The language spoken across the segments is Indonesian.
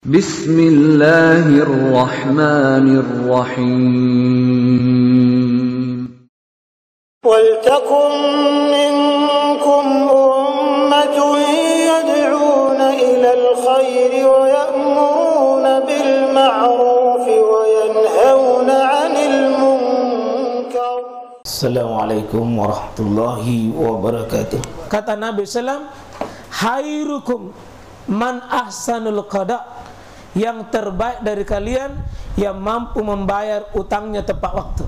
Bismillahirrahmanirrahim. وَلْتَكُنْ مِنْكُمْ أُمَّةٌ يَدْعُونَ إِلَى الْخَيْرِ وَيَأْمُرُونَ بِالْمَعْرُوفِ وَيَنْهَوْنَ عَنِ الْمُنْكَرِ. Assalamualaikum warahmatullahi wabarakatuh. Kata Nabi SAW, khairukum man ahsanul qada, yang terbaik dari kalian yang mampu membayar utangnya tepat waktu.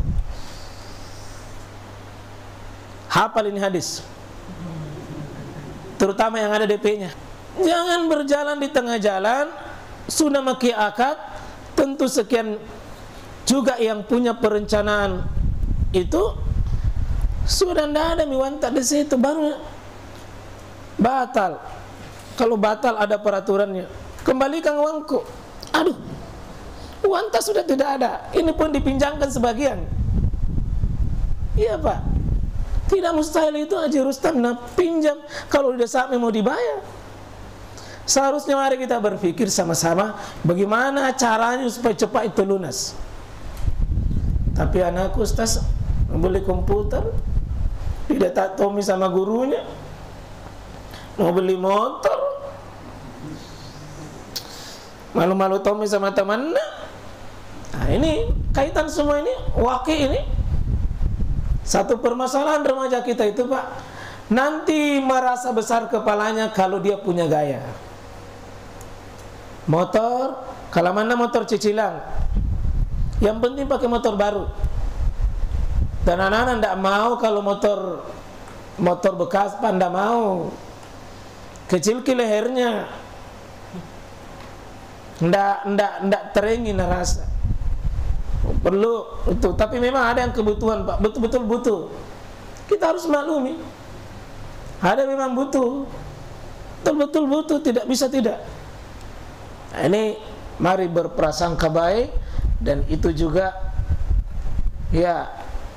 Hafal ini hadis, terutama yang ada DP-nya. Jangan berjalan di tengah jalan, sudah maki akad, tentu sekian juga yang punya perencanaan itu sudah tidak ada miwanta di situ, baru batal. Kalau batal ada peraturannya, kembalikan uangku. Aduh, wanta sudah tidak ada, ini pun dipinjamkan sebagian. Iya Pak, tidak mustahil itu Haji Rustam pinjam kalau udah saatnya mau dibayar. Seharusnya mari kita berpikir sama-sama bagaimana caranya supaya cepat itu lunas. Tapi anakku Ustaz beli komputer, tidak tak tomi sama gurunya, mau beli motor, malu-malu tomi sama temannya. Nah ini kaitan semua ini, wakil ini. Satu permasalahan remaja kita itu Pak, nanti merasa besar kepalanya kalau dia punya gaya. Motor, kalau mana motor cicilan, yang penting pakai motor baru. Dan anak-anak tidak mau kalau motor bekas, Pak, tidak mau. Kecil ke lehernya, tidak teringin rasa. Perlu itu, tapi memang ada yang kebutuhan Pak, betul-betul butuh. Kita harus maklumi, ada memang butuh, betul-betul butuh, tidak bisa tidak. Nah, ini mari berprasangka baik, dan itu juga ya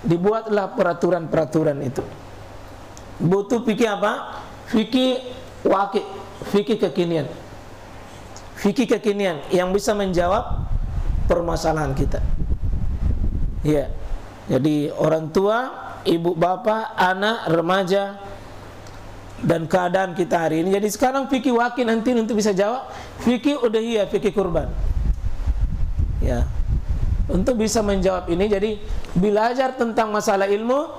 dibuatlah peraturan-peraturan itu. Butuh fikih apa? Fikih wakil, fikih kekinian, fikih kekinian yang bisa menjawab permasalahan kita. Ya, jadi orang tua, ibu bapak, anak, remaja, dan keadaan kita hari ini. Jadi sekarang fikih wakil nanti untuk bisa jawab fikih udhiyah, fikih kurban. Ya, untuk bisa menjawab ini, jadi belajar tentang masalah ilmu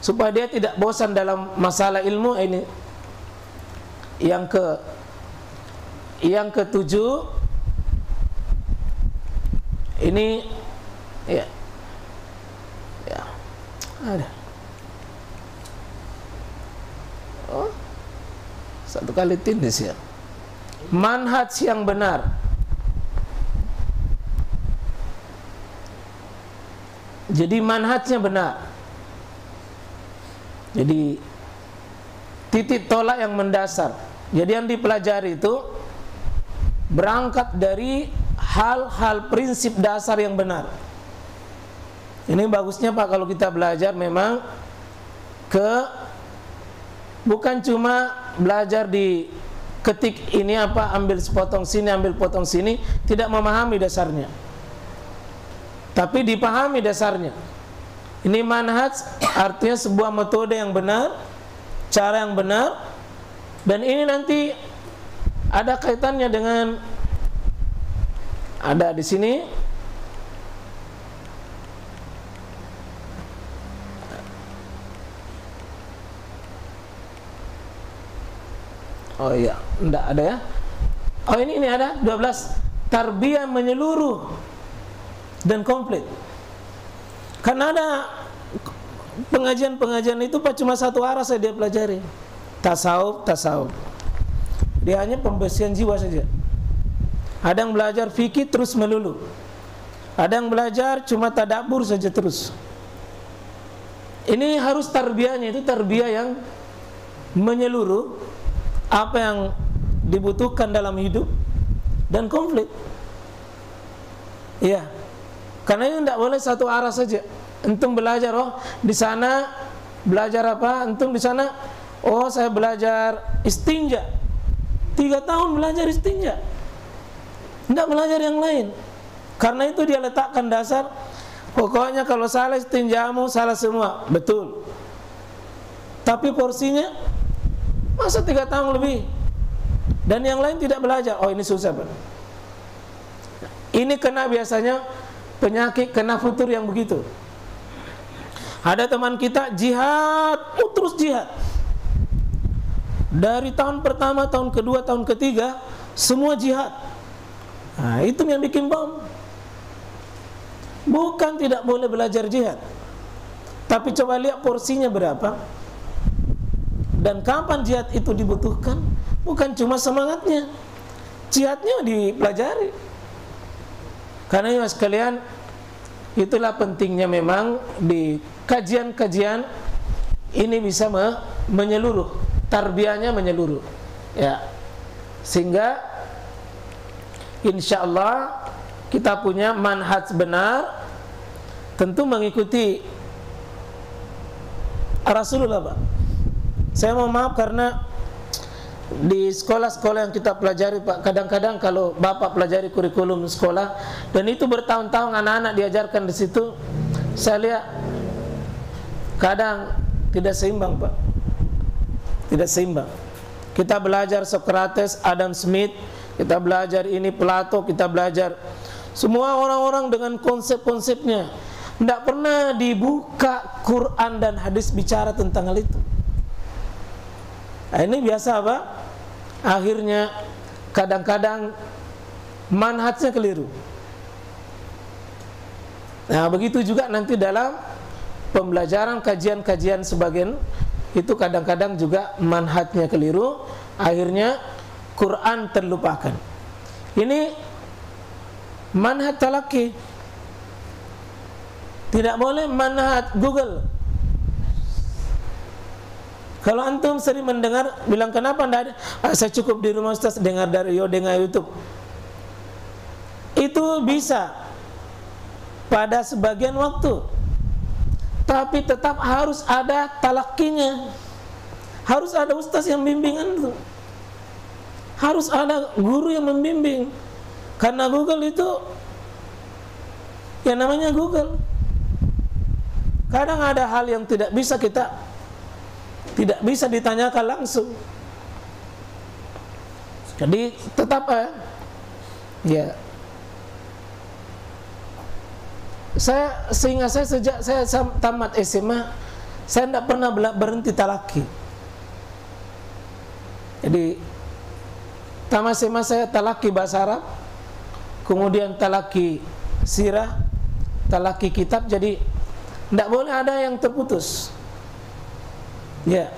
supaya dia tidak bosan dalam masalah ilmu ini. Yang ketujuh ini. Ya, ada. Oh, satu kali tindis ya. Manhaj yang benar. Jadi manhajnya benar. Jadi titik tolak yang mendasar. Jadi yang dipelajari itu berangkat dari hal-hal prinsip dasar yang benar. Ini bagusnya Pak kalau kita belajar memang bukan cuma belajar di ketik ini apa, ambil sepotong sini, ambil potong sini, tidak memahami dasarnya. Tapi dipahami dasarnya. Ini manhaj artinya sebuah metode yang benar, cara yang benar, dan ini nanti ada kaitannya dengan ada di sini. Oh iya, enggak ada ya. Oh ini ada 12 tarbiyah menyeluruh dan komplit. Karena ada pengajian-pengajian itu Pak cuma satu arah saja dia pelajari. Tasawuf. Dia hanya pembesian jiwa saja. Ada yang belajar fikih terus melulu. Ada yang belajar cuma tadabbur saja terus. Ini harus tarbiyahnya itu tarbiyah yang menyeluruh, apa yang dibutuhkan dalam hidup dan konflik. Iya. Karena ini tidak boleh satu arah saja. Antum belajar, oh di sana belajar apa? Antum di sana, oh saya belajar istinja. 3 tahun belajar istinja. tidak belajar yang lain. Karena itu dia letakkan dasar, pokoknya kalau salah istinjamu salah semua, betul. Tapi porsinya masa 3 tahun lebih, dan yang lain tidak belajar, oh ini susah Pak. Ini kena biasanya penyakit kena futur yang begitu. Ada teman kita jihad, terus jihad. Dari tahun pertama, tahun kedua, tahun ketiga, semua jihad. Nah, itu yang bikin bom. Bukan tidak boleh belajar jihad, tapi coba lihat porsinya berapa, dan kapan jihad itu dibutuhkan. Bukan cuma semangatnya, jihadnya dipelajari. Karena ya sekalian, itulah pentingnya memang di kajian-kajian ini bisa menyeluruh, tarbiyahnya menyeluruh, ya, sehingga insya Allah kita punya manhaj benar, tentu mengikuti Rasulullah Pak. Saya mau maaf karena di sekolah-sekolah yang kita pelajari Pak, kadang-kadang kalau Bapak pelajari kurikulum sekolah dan itu bertahun-tahun anak-anak diajarkan di situ, saya lihat kadang tidak seimbang Pak, tidak seimbang. Kita belajar Socrates, Adam Smith, kita belajar ini Plato, kita belajar semua orang-orang dengan konsep-konsepnya. Tidak pernah dibuka Quran dan hadis bicara tentang hal itu. Nah, ini biasa Pak. Akhirnya kadang-kadang manhajnya keliru. Nah, begitu juga nanti dalam pembelajaran kajian-kajian sebagian itu kadang-kadang juga manhajnya keliru, akhirnya Quran terlupakan. Ini manhaj talaki. Tidak boleh manhaj Google. Kalau antum sering mendengar, bilang kenapa tidak ada? Saya cukup di rumah Ustaz, dengar dari dengar YouTube. Itu bisa pada sebagian waktu, tapi tetap harus ada talakinya. Harus ada ustaz yang bimbingan itu. Harus ada guru yang membimbing. Karena Google itu, yang namanya Google, kadang ada hal yang tidak bisa ditanyakan langsung. Jadi tetap ya. Sehingga saya sejak saya tamat SMA, saya tidak pernah berhenti talaki. Jadi tamat SMA saya talaki bahasa Arab, kemudian talaki sirah, talaki kitab. Jadi tidak boleh ada yang terputus. Ya,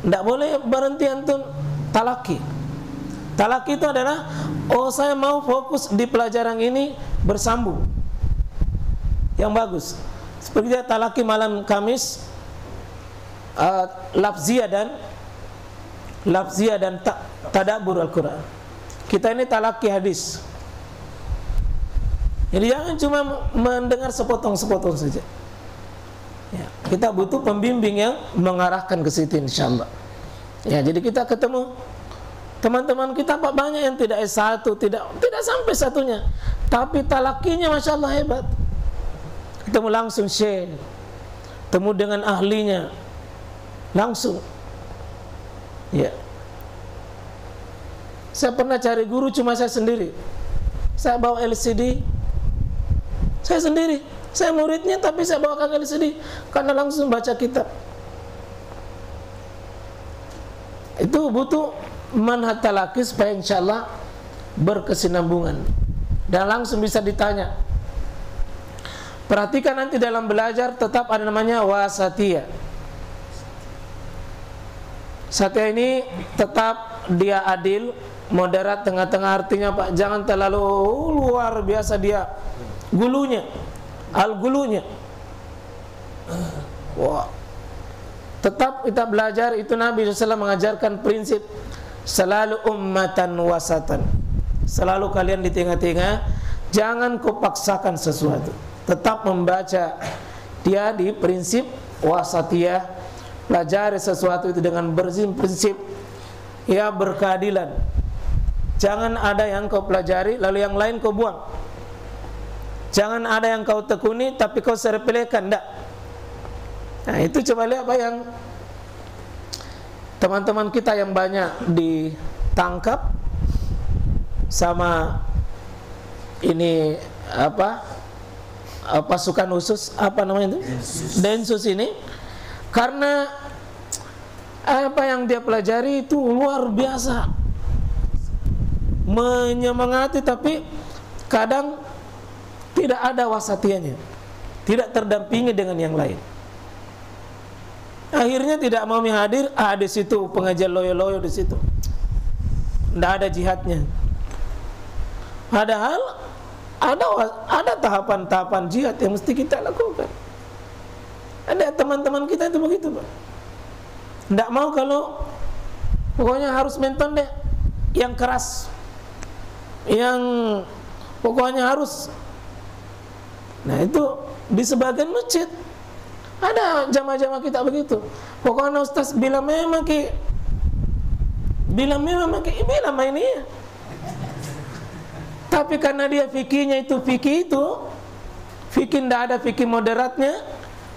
tidak boleh berhenti antum talaki. Talaki itu adalah, oh saya mau fokus di pelajaran ini bersambung, yang bagus. Seperti talaki malam Kamis, lafziyah dan tadabbur Al-Quran. Kita ini talaki hadis. Jadi jangan cuma mendengar sepotong-sepotong saja. Ya, kita butuh pembimbing yang mengarahkan ke situ insyaallah. Ya, jadi kita ketemu teman-teman kita Pak, banyak yang tidak S1, tidak sampai satunya, tapi talakinya Masya Allah hebat. Ketemu langsung syekh, temu dengan ahlinya langsung. Ya, saya pernah cari guru cuma saya sendiri. Saya bawa LCD, saya sendiri. Saya muridnya tapi saya bawakan LCD karena langsung baca kitab. Itu butuh manhaj talaki supaya insyaallah berkesinambungan dan langsung bisa ditanya. Perhatikan nanti dalam belajar tetap ada namanya wasatiyah. Satya ini tetap dia adil, moderat, tengah-tengah. Artinya Pak, jangan terlalu luar biasa dia gulunya, al-gulunya. Wah. Tetap kita belajar, itu Nabi SAW mengajarkan prinsip selalu ummatan wasatan. Selalu kalian di tengah-tengah, jangan kau paksakan sesuatu. Tetap membaca dia di prinsip wasatiyah. Pelajari sesuatu itu dengan prinsip ya berkeadilan. Jangan ada yang kau pelajari lalu yang lain kau buang. Jangan ada yang kau tekuni tapi kau sepelekan, enggak. Nah, itu coba lihat apa yang teman-teman kita yang banyak ditangkap sama ini pasukan khusus apa namanya itu? Densus ini, karena apa yang dia pelajari itu luar biasa, menyemangati, tapi kadang tidak ada wasatianya, tidak terdampingi dengan yang lain. Akhirnya tidak mau hadir, di situ pengajian loyo-loyo di situ, tidak ada jihadnya. Padahal ada tahapan-tahapan jihad yang mesti kita lakukan. Ada teman-teman kita itu begitu, Pak. Tidak mau, kalau pokoknya harus menton deh, yang keras, yang pokoknya harus. Nah, itu di sebagian masjid ada jamaah-jamaah kita begitu. Pokoknya ustaz bila memang bilang ini ya. Tapi karena dia fikihnya itu fikih tidak ada fikih moderatnya,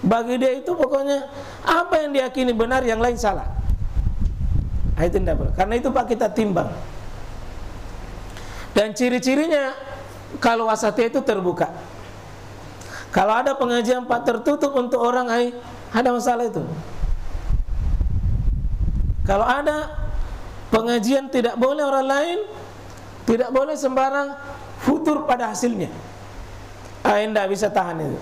bagi dia itu pokoknya apa yang diyakini benar, yang lain salah. Nah, itu tidak boleh. Karena itu Pak, kita timbang. Dan ciri-cirinya kalau wasatiyah itu terbuka. Kalau ada pengajian Pak tertutup untuk orang, ada masalah itu. Kalau ada pengajian tidak boleh orang lain, tidak boleh sembarang futur pada hasilnya. Tidak bisa tahan itu.